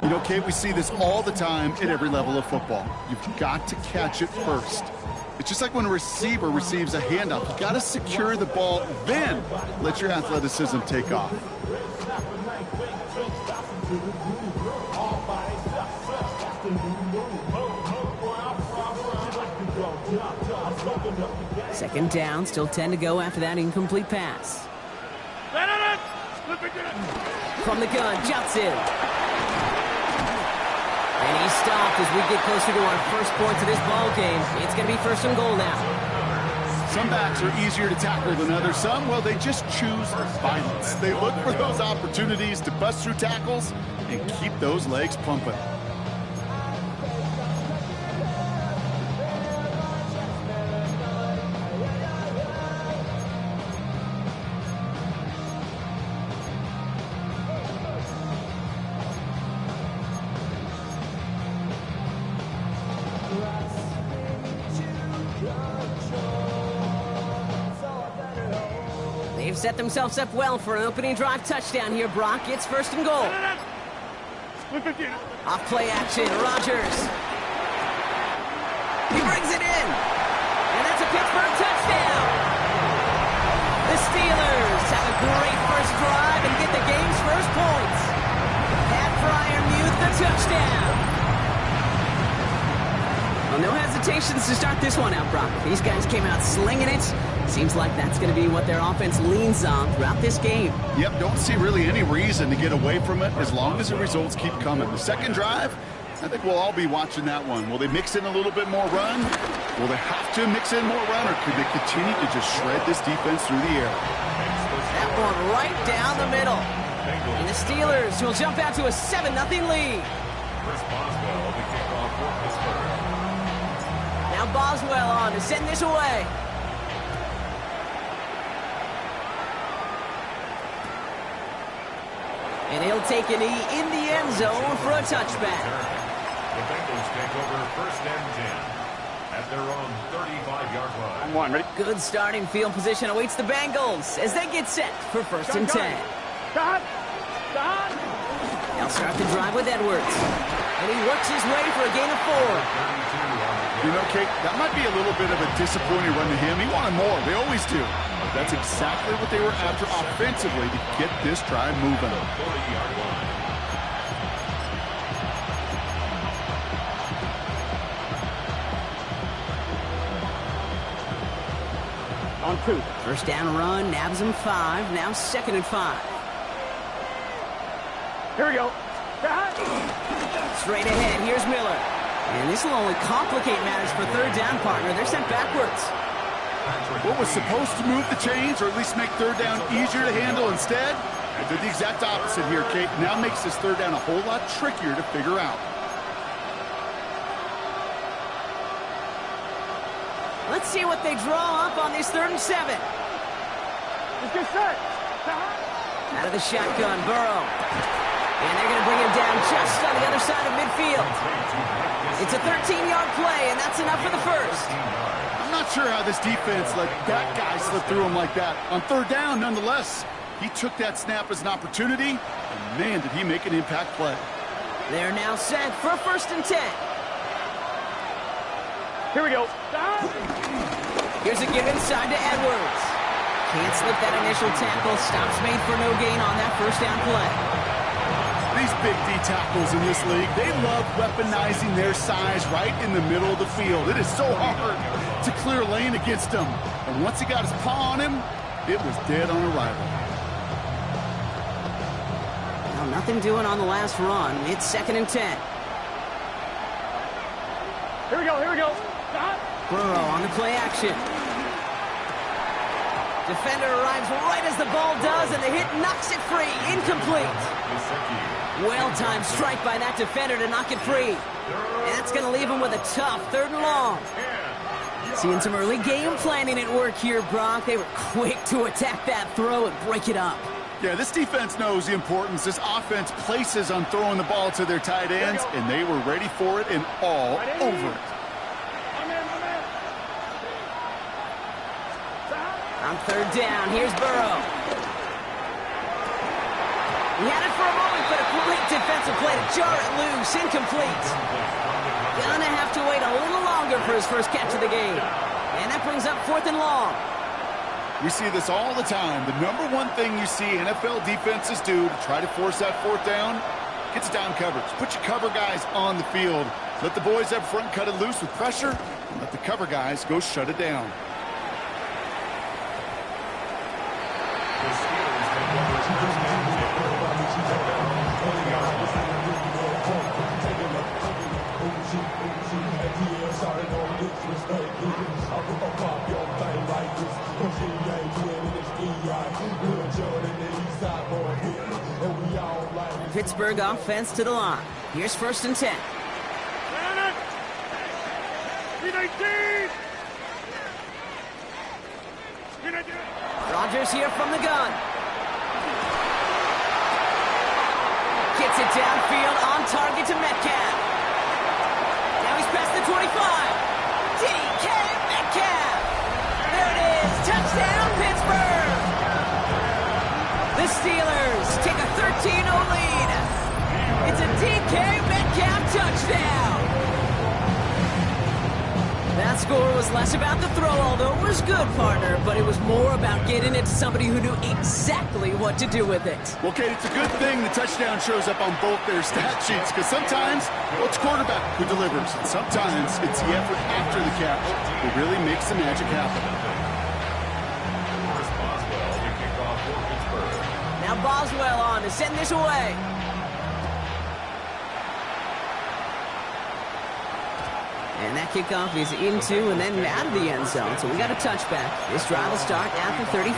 You know, Kate, we see this all the time at every level of football. You've got to catch it first. It's just like when a receiver receives a handoff. You've got to secure the ball, then let your athleticism take off. Second down, still 10 to go after that incomplete pass. From the gun, jumps in. And he's stopped as we get closer to our first points of this ball game. It's going to be first and goal now. Some backs are easier to tackle than others. Some, well, they just choose violence. They look for those opportunities to bust through tackles and keep those legs pumping. They've set themselves up well for an opening drive touchdown here, Brock. It's first and goal. Off play action, Rodgers. He brings it in. And that's a Pittsburgh touchdown. The Steelers have a great first drive and get the game's first points. Pat Freiermuth, the touchdown. Well, no hesitations to start this one out, Brock. These guys came out slinging it. Seems like that's going to be what their offense leans on throughout this game. Yep, don't see really any reason to get away from it as long as the results keep coming. The second drive, I think we'll all be watching that one. Will they mix in a little bit more run? Will they have to mix in more run, or could they continue to just shred this defense through the air? That one right down the middle. And the Steelers will jump out to a 7-0 lead. Now Boswell on to send this away. And he'll take a knee in the end zone for a touchback. The Bengals take over first and 10 at their own 35-yard line. Come on, ready? Good starting field position awaits the Bengals as they get set for first and 10. They'll start the drive with Edwards. And he works his way for a gain of 4. You know, Kate, that might be a little bit of a disappointing run to him. He wanted more. They always do. But that's exactly what they were after offensively to get this drive moving. On 2. First down run, nabs him 5. Now second and 5. Here we go. Straight ahead, here's Miller. And this will only complicate matters for third down, partner. They're sent backwards. What was supposed to move the chains, or at least make third down easier to handle instead, did the exact opposite here, Kate. Now makes this third down a whole lot trickier to figure out. Let's see what they draw up on this 3rd and 7. Let's get set. Out of the shotgun, Burrow. And they're going to bring him down just on the other side of midfield. It's a 13-yard play, and that's enough for the first. I'm not sure how this defense let that guy slip through him like that. On third down, nonetheless, he took that snap as an opportunity, and man, did he make an impact play. They're now set for first and 10. Here we go. Here's a give inside to Edwards. Can't slip that initial tackle. Stops made for no gain on that first down play. These big D tackles in this league, they love weaponizing their size right in the middle of the field. It is so hard to clear lane against them. And once he got his paw on him, it was dead on arrival. Well, nothing doing on the last run. It's second and 10. Here we go. Here we go. Burrow on the play action. Defender arrives right as the ball does, and the hit knocks it free. Incomplete. Well-timed strike by that defender to knock it free. And that's going to leave him with a tough 3rd and long. Seeing some early game planning at work here, Brock. They were quick to attack that throw and break it up. Yeah, this defense knows the importance this offense places on throwing the ball to their tight ends, and they were ready for it and all over it. On third down, here's Burrow. He had it for a moment, but a great defensive play to jar it loose. Incomplete. Gonna have to wait a little longer for his first catch of the game. And that brings up 4th and long. We see this all the time. The number one thing you see NFL defenses do to try to force that 4th down, gets down coverage. Put your cover guys on the field. Let the boys up front cut it loose with pressure, and let the cover guys go shut it down. The Steelers take over first and 10. Pittsburgh offense to the line. Here's 1st and 10. Rodgers here from the gun. Gets it downfield, on target to Metcalf. Now he's past the 25. DK Metcalf. There it is. Touchdown, Pittsburgh. The Steelers take a 13-0 lead. It's a DK Metcalf touchdown. That score was less about the throw, although it was good, partner, but it was more about getting it to somebody who knew exactly what to do with it. Well, Kate, it's a good thing the touchdown shows up on both their stat sheets, because sometimes, well, it's quarterback who delivers, and sometimes it's the effort after the catch that really makes the magic happen. First Boswell to kick off for Pittsburgh. Now Boswell on to send this away. And that kickoff is into and then out of the end zone. So we got a touchback. This drive will start at the 35.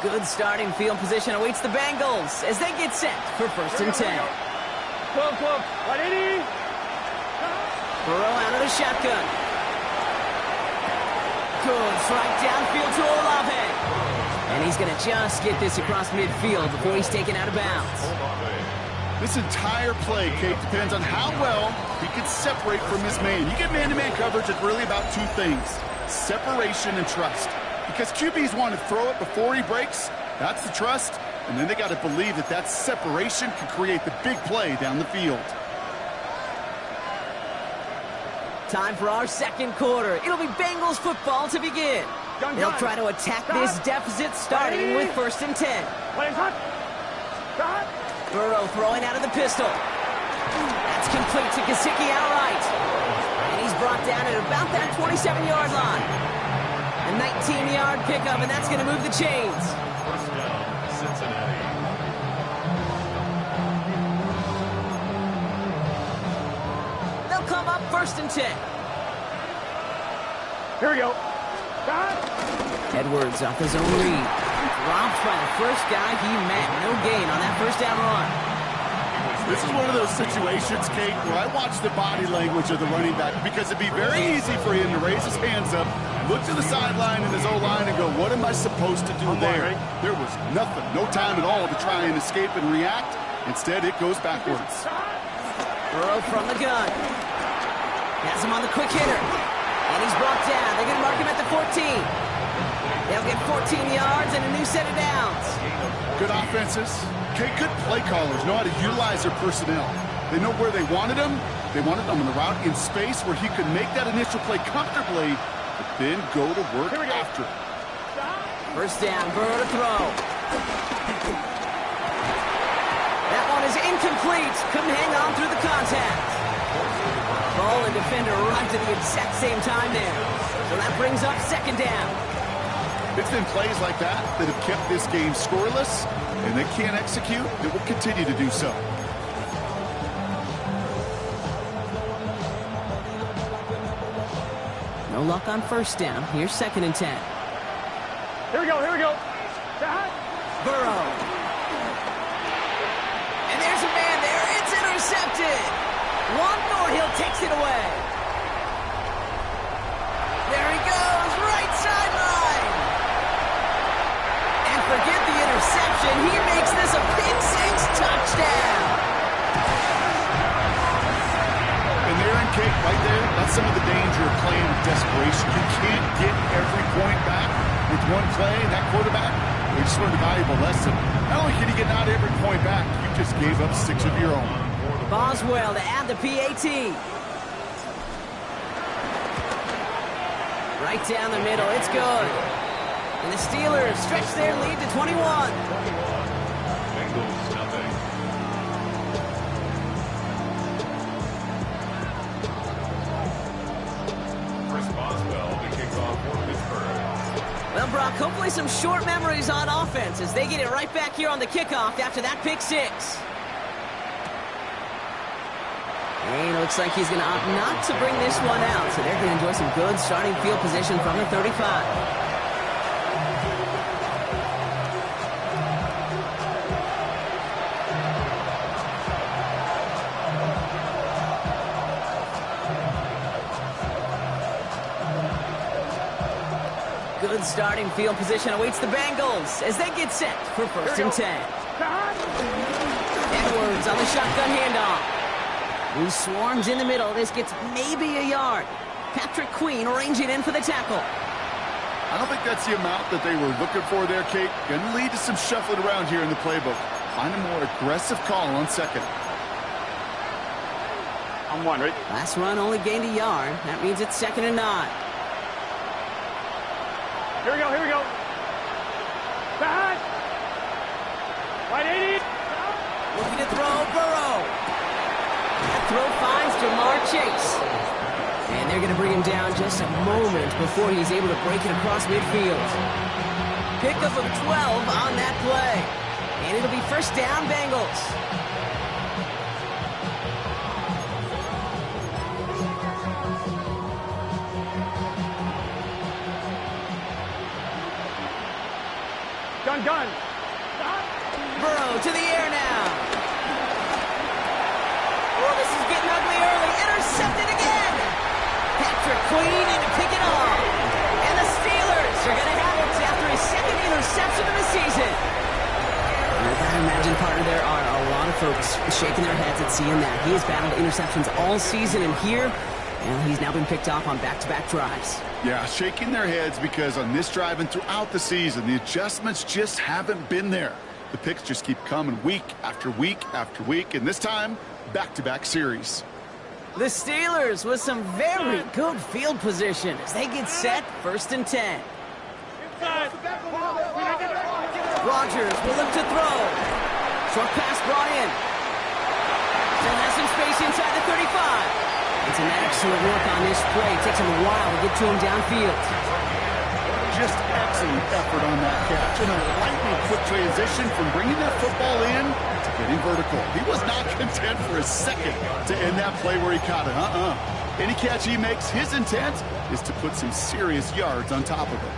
Good starting field position awaits the Bengals as they get set for 1st and 10. 12, 180. Burrow out of the shotgun. Good strike downfield to Olave. And he's going to just get this across midfield before he's taken out of bounds. This entire play, Kate, depends on how well he can separate from his man. You get man-to-man coverage, it's really about two things: separation and trust. Because QBs want to throw it before he breaks, that's the trust, and then they got to believe that that separation can create the big play down the field. Time for our second quarter. It'll be Bengals football to begin. They'll try to attack this deficit starting with 1st and 10. Burrow throwing out of the pistol. That's complete to Gesicki outright. And he's brought down at about that 27-yard line. A 19-yard pickup, and that's going to move the chains. First down, Cincinnati. They'll come up 1st and 10. Here we go. Edwards off his own read. Dropped by the first guy he met. No gain on that 1st down run. This is one of those situations, Kate, where I watch the body language of the running back, because it'd be very easy for him to raise his hands up, look to the sideline in his O-line and go, what am I supposed to do there? There was nothing, no time at all to try and escape and react. Instead, it goes backwards. Burrow from the gun. Has him on the quick hitter. And he's brought down. They're going to mark him at the 14. They'll get 14 yards and a new set of downs. Good offenses. Okay, good play callers know how to utilize their personnel. They know where they wanted him. They wanted him on the route in space where he could make that initial play comfortably, but then go to work after. 1st down, Burrow to throw. That one is incomplete. Couldn't hang on through the contact. Ball and defender arrived at the exact same time there. So that brings up 2nd down. It's been plays like that that have kept this game scoreless, and they can't execute. They will continue to do so. No luck on 1st down. Here's 2nd and 10. Here we go. Burrow. And there's a man there. It's intercepted. One more. Hill takes it away. There he goes. Right sideline. And forget the interception. He makes this a pick six touchdown. And there in Kate, point back. You just gave up 6 of your own. Boswell to add the PAT. Right down the middle. It's good. And the Steelers stretch their lead to 21. Bengals nothing. Chris Boswell to kick off for Pittsburgh. Well, Brock, hopefully some short memories on offense as they get it right back here on the kickoff after that pick 6. And it looks like he's going to opt not to bring this one out, so they're going to enjoy some good starting field position from the 35. Good starting field position awaits the Bengals as they get set for 1st and 10. Edwards on the shotgun handoff. Who swarms in the middle. This gets maybe a yard. Patrick Queen ranging in for the tackle. I don't think that's the amount that they were looking for there, Kate. Going to lead to some shuffling around here in the playbook. Find a more aggressive call on 2nd. I'm 1, right? Last run only gained a yard. That means it's 2nd and 9. Here we go, here we go. Back. Right 80. Looking to throw, Burrow. That throw finds Jamar Chase. And they're going to bring him down just a moment before he's able to break it across midfield. Pickup of 12 on that play. And it'll be 1st down, Bengals. Gun. Burrow to the air now. Oh, this is getting ugly early. Intercepted again. Patrick Queen in to pick it off. And the Steelers are going to have it after his 2nd interception of the season. I gotta imagine, partner, there are a lot of folks shaking their heads at seeing that. He has battled interceptions all season, and here, well, he's now been picked off on back-to-back drives. Yeah, shaking their heads because on this drive and throughout the season, the adjustments just haven't been there. The picks just keep coming week after week after week, and this time, back-to-back series. The Steelers with some very good field position as they get set 1st and 10. Rodgers will look to throw. Short pass brought in. Still has some space inside the 35. And some excellent work on this play. It takes him a while to get to him downfield. Just excellent effort on that catch. And a lightning quick transition from bringing that football in to getting vertical. He was not content for a second to end that play where he caught it. Any catch he makes, his intent is to put some serious yards on top of it.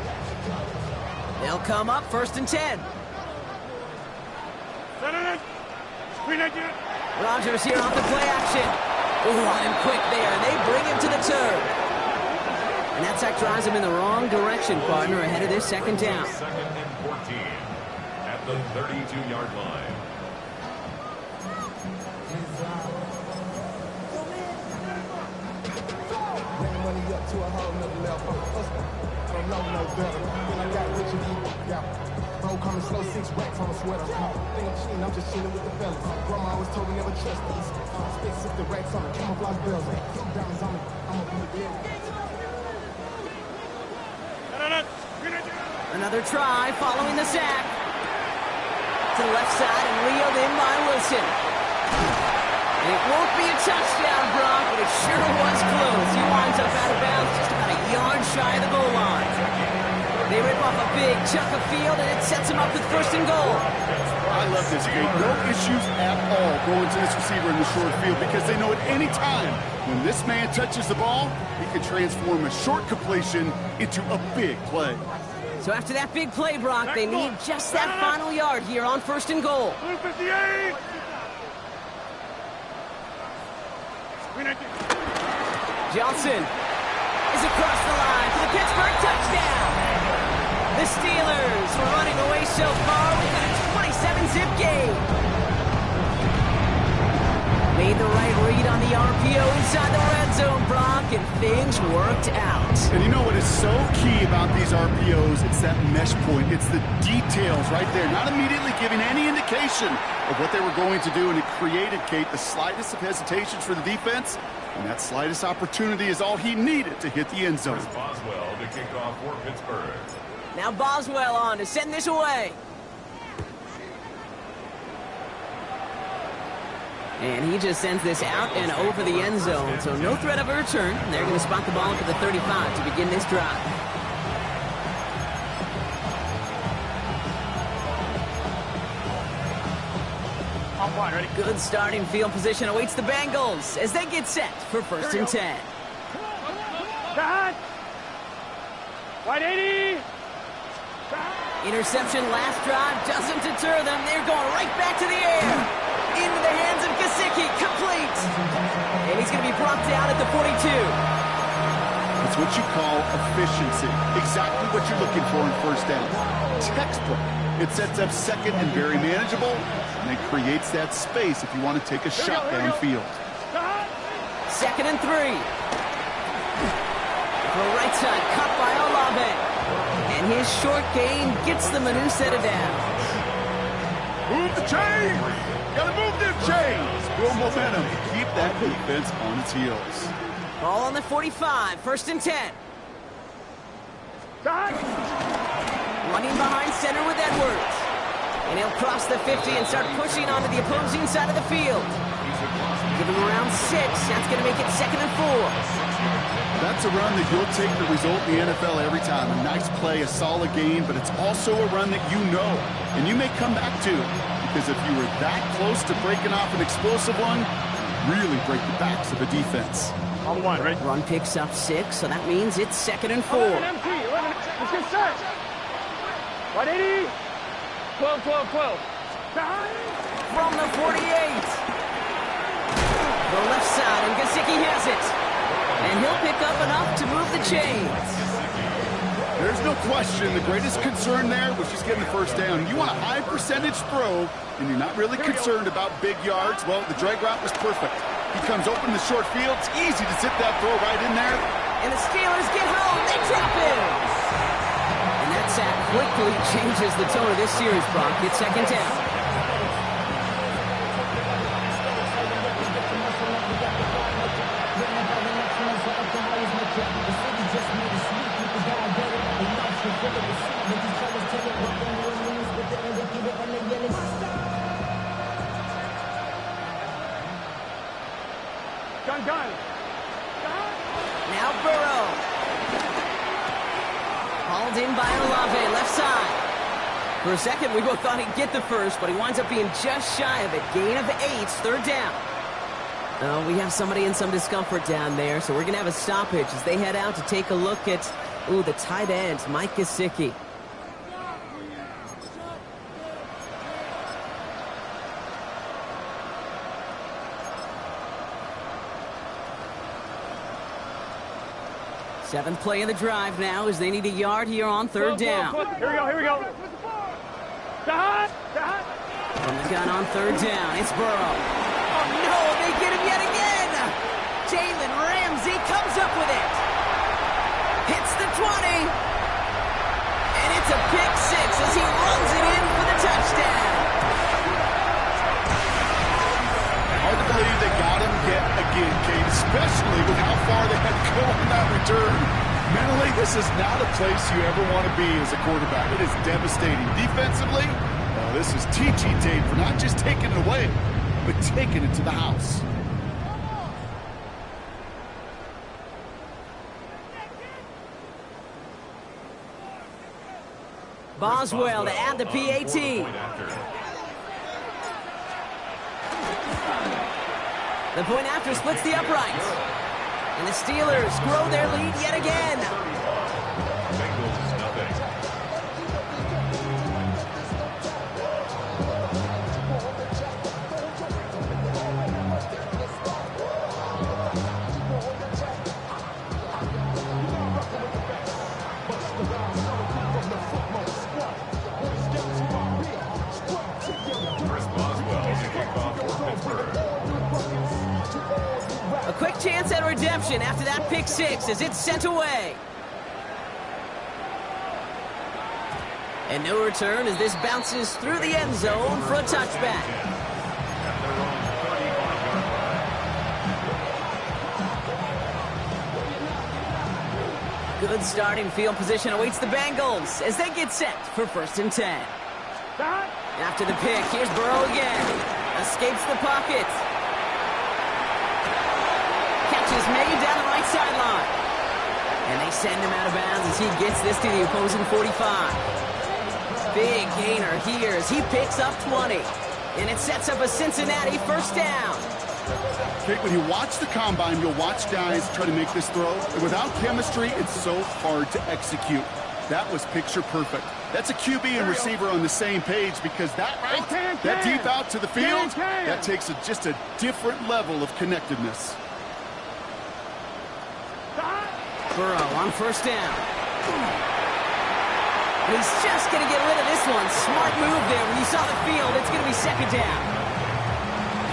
They'll come up 1st and 10. Rodgers here off the play action. Ooh, on him quick there. They bring him to the turf. And that sack drives him in the wrong direction, partner, ahead of this 2nd down. 2nd and 14 at the 32-yard line. Money up to a whole nother level. From low, no better. When I got rich and eat, yeah. Bro, coming slow, 6 racks on a sweater. Think I'm cheating, I'm just chilling with the fellas. Grandma always told me never trust these. Space up the racks on the camouflage bells. Diamonds on me, I'm a big deal. Another try following the sack. To the left side and reeled in by Wilson. It won't be a touchdown, Brock, but it sure was close. He winds up out of bounds just about a yard shy of the goal line. They rip off a big chunk of field, and it sets him up with 1st and goal. I love this game. No issues at all going to this receiver in the short field because they know at any time when this man touches the ball, he can transform a short completion into a big play. So after that big play, Brock, they need just that final yard here on 1st and goal. 58. Johnson is across the line for the Pittsburgh touchdown. The Steelers were running away so far with a 27-zip game. Made the right read on the RPO inside the red zone, Brock, getting things worked out. And you know what is so key about these RPOs? It's that mesh point. It's the details right there. Not immediately giving any indication of what they were going to do, and it created, Kate, the slightest of hesitations for the defense, and that slightest opportunity is all he needed to hit the end zone. Chris Boswell to kick off for Pittsburgh. Now Boswell on to send this away. And he just sends this out and over the end zone, so no threat of a return. They're going to spot the ball at the 35 to begin this drive. On one, ready? Good starting field position awaits the Bengals as they get set for first and 10. Back. Wide 80. Interception last drive doesn't deter them. They're going right back to the air. Into the hands of Gesicki, complete. And he's going to be brought down at the 42. It's what you call efficiency. Exactly what you're looking for in first down. Textbook. It sets up second and very manageable, and it creates that space if you want to take a shot downfield. Second and 3. The right side cut by Olave. And his short gain gets them a new set of downs. Move the chain! Gotta move them chains! Build momentum. Keep that defense on its heels. Ball on the 45, first and 10. Running behind center with Edwards. And he'll cross the 50 and start pushing onto the opposing side of the field. Give him around 6. That's going to make it second and 4. That's a run that you'll take the result in the NFL every time. A nice play, a solid game, but it's also a run that you know and you may come back to. Because if you were that close to breaking off an explosive one, you really break the backs of a defense. On one, right? Run picks up 6, so that means it's second and 4. 11 empty. 11. Let's get set. Wide 80. 12, 12, 12. From the 48. The left side, and Gesicki has it. And he'll pick up enough to move the chains. There's no question the greatest concern there was just getting the first down. You want a high percentage throw, and you're not really concerned about big yards. Well, the drag route was perfect. He comes open the short field. It's easy to zip that throw right in there. And the Steelers get home. They drop it. And that sack quickly changes the tone of this series, Brock. It's second down. Gun. Now Burrow. Hauled in by Olave, left side. For a second, we both thought he'd get the first, but he winds up being just shy of it. Gain of 8, third down. Oh, we have somebody in some discomfort down there, so we're going to have a stoppage as they head out to take a look at, the tight end, Mike Gesicki. Seventh play of the drive now as they need a yard here on third down. Here we go. From the gun on third down, it's Burrow. Oh no, they get him yet again! Jalen Ramsey comes up with it. Hits the 20. And it's a pick 6 as he runs it in for the touchdown. Hard to believe they got him yet again, Kate, especially with how far they had to go on that return. Mentally, this is not a place you ever want to be as a quarterback. It is devastating. Defensively, this is teaching Tate for not just taking it away, but taking it to the house. Boswell to add the PAT. The point after splits the uprights. And the Steelers grow their lead yet again. Bengals nothing. last chance at redemption after that pick six as it's sent away. And no return as this bounces through the end zone for a touchback. Good starting field position awaits the Bengals as they get set for 1st and 10. After the pick, here's Burrow again. Escapes the pocket. Catches made down the right sideline. And they send him out of bounds as he gets this to the opposing 45. Big gainer here as he picks up 20. And it sets up a Cincinnati 1st down. Okay, when you watch the combine, you'll watch guys try to make this throw. And without chemistry, it's so hard to execute. That was picture perfect. That's a QB and receiver on the same page because that route, that deep out to the field, that takes just a different level of connectedness. Burrow on 1st down. He's just going to get rid of this one. Smart move there. When you saw the field, it's going to be 2nd down.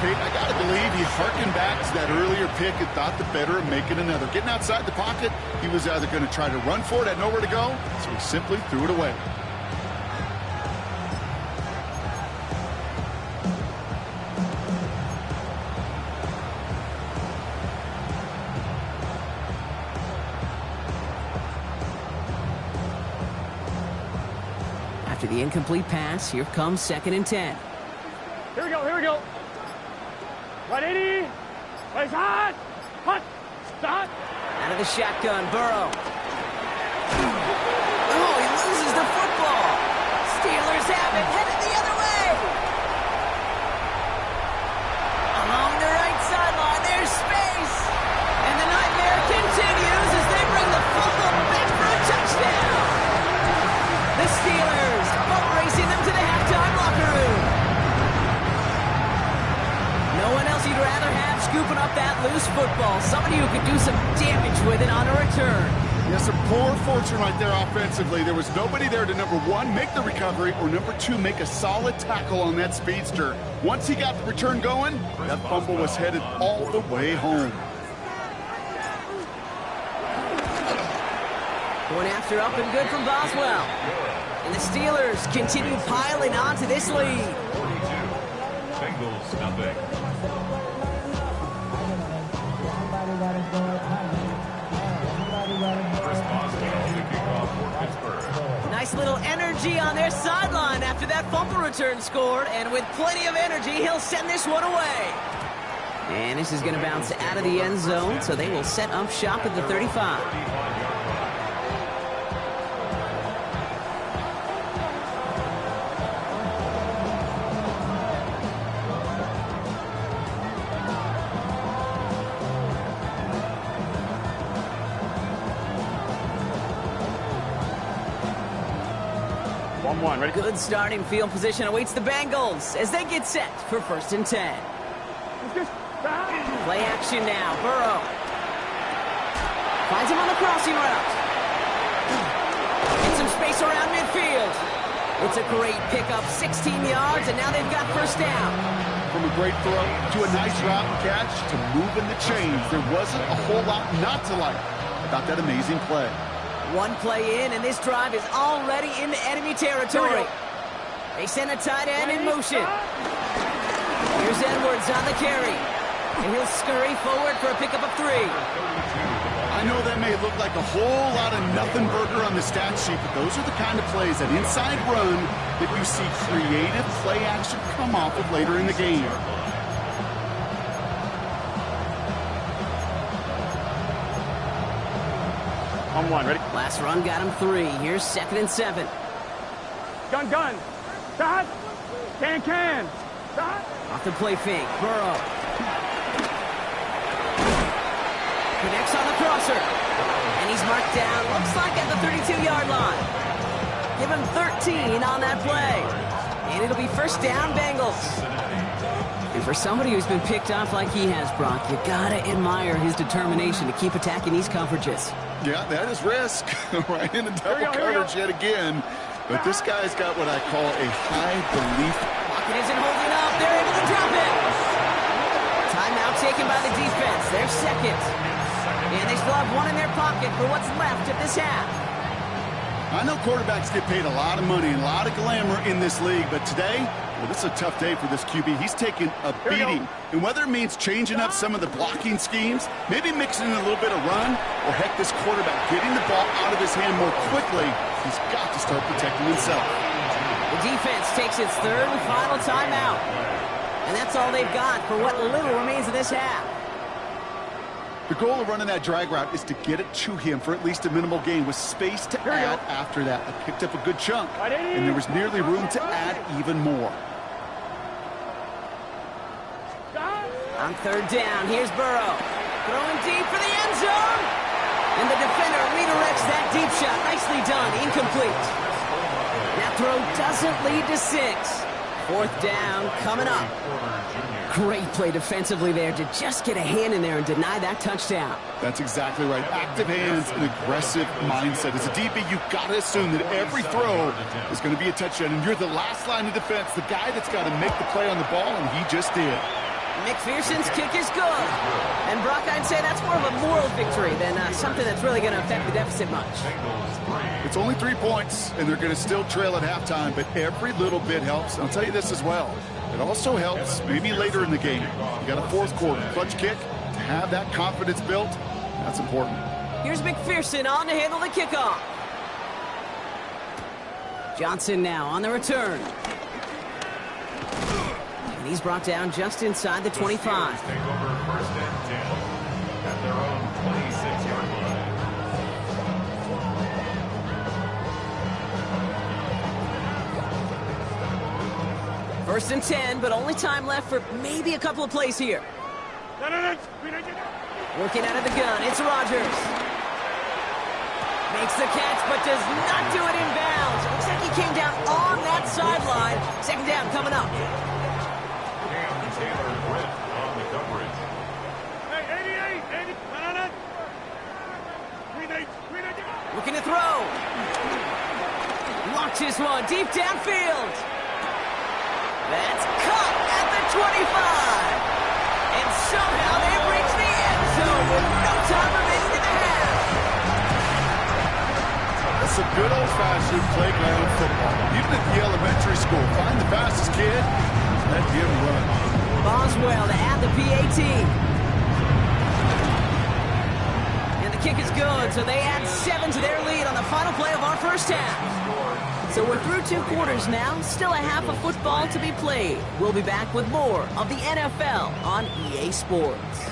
Kate, I got to believe he harkened back to that earlier pick and thought the better of making another. Getting outside the pocket, he was either going to try to run for it, had nowhere to go, so he simply threw it away. After the incomplete pass, here comes 2nd and 10. Here we go, here we go. 180. Place hot. Hot. Start. Out of the shotgun, Burrow. Oh, he loses the football. Steelers have it, headed the other way. Along the right sideline, there's space. And the nightmare continues as they bring the football back for a touchdown. The Steelers boat racing them to the halftime locker room. No one else you'd rather have scooping up that loose football. Somebody who could do some damage with it on a return. Yes, some poor fortune right there offensively. There was nobody there to, number one, make the recovery, or number two, make a solid tackle on that speedster. Once he got the return going, that fumble was headed all the way home. Going after up and good from Boswell. And the Steelers continue piling on to this lead. 42. Bengals nothing. Chris Boswell, the kickoff for Pittsburgh. Nice little energy on their sideline after that fumble return scored. And with plenty of energy, he'll send this one away. And this is going to bounce out of the end zone, so they will set up shop at the 35. 1-1. Ready? Good starting field position awaits the Bengals as they get set for 1st and 10. Play action now. Burrow finds him on the crossing route. Get some space around midfield. It's a great pickup, 16 yards, and now they've got 1st down. From a great throw to a nice route and catch to moving the chains, there wasn't a whole lot not to like about that amazing play. One play in, and this drive is already into enemy territory. They send a tight end in motion. Here's Edwards on the carry. And he'll scurry forward for a pickup of 3. I know that may look like a whole lot of nothing burger on the stat sheet, but those are the kind of plays, that inside run, that you see creative play action come off of later in the game. On 1. Ready? Last run got him 3. Here's 2nd and 7. Gun. Start. Can. Start. Off the play fake. Burrow connects on the crosser. And he's marked down, looks like at the 32-yard line. Give him 13 on that play. And it'll be 1st down, Bengals. And for somebody who's been picked off like he has, Brock, you gotta admire his determination to keep attacking these coverages. Yeah, that is risk. Right into double coverage yet again. But this guy's got what I call a high belief. Pocket isn't holding up. They're able to drop it. Timeout taken by the defense. It's their second. And they still have one in their pocket for what's left of this half. I know quarterbacks get paid a lot of money and a lot of glamour in this league, but today, well, this is a tough day for this QB. He's taking a beating. And whether it means changing up some of the blocking schemes, maybe mixing in a little bit of run, or heck, this quarterback getting the ball out of his hand more quickly, he's got to start protecting himself. The defense takes its third and final timeout. And that's all they've got for what little remains of this half. The goal of running that drag route is to get it to him for at least a minimal gain with space to add after that. I picked up a good chunk, and there was nearly room to add even more. On third down, here's Burrow. Throwing deep for the end zone. And the defender redirects that deep shot. Nicely done. Incomplete. That throw doesn't lead to 6. Fourth down coming up. Great play defensively there to just get a hand in there and deny that touchdown. That's exactly right. Active hands and aggressive mindset. As a DB, you've got to assume that every throw is going to be a touchdown, and you're the last line of defense, the guy that's got to make the play on the ball, and he just did. McPherson's kick is good. And Brock, I'd say that's more of a moral victory than something that's really going to affect the deficit much. It's only 3 points, and they're going to still trail at halftime, but every little bit helps. I'll tell you this as well. It also helps maybe later in the game. You got a fourth quarter clutch kick. To have that confidence built, that's important. Here's McPherson on to handle the kickoff. Johnson now on the return. And he's brought down just inside the 25. Take over first and 10 at their own 26-yard line. First and 10, but only time left for maybe a couple of plays here. Working out of the gun, it's Rodgers. Makes the catch, but does not do it in bounds. Looks like he came down on that sideline. Second down coming up. Cam Taylor-Britt on the coverage. Looking to throw. Launches his one deep downfield. That's caught at the 25. And somehow they've reached the end zone with no time remaining in the half. That's some good old-fashioned playground football. Even at the elementary school, find the fastest kid, let him run. Boswell to add the PAT. And the kick is good, so they add 7 to their lead on the final play of our first half. So we're through 2 quarters now, still a half of football to be played. We'll be back with more of the NFL on EA Sports.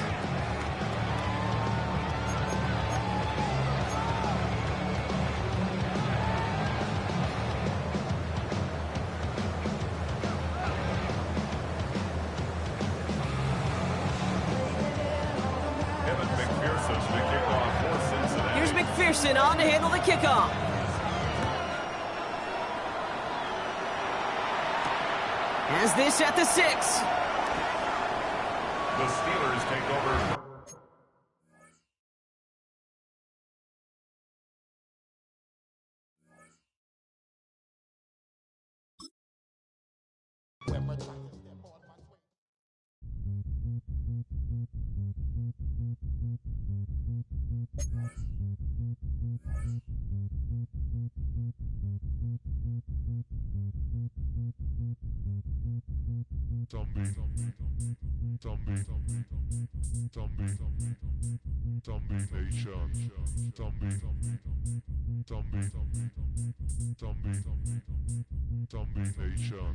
Kevin McPherson, the kickoff for Cincinnati. Here's McPherson on to handle the kickoff. Has this at the 6. The Steelers take over. Zombie Nation.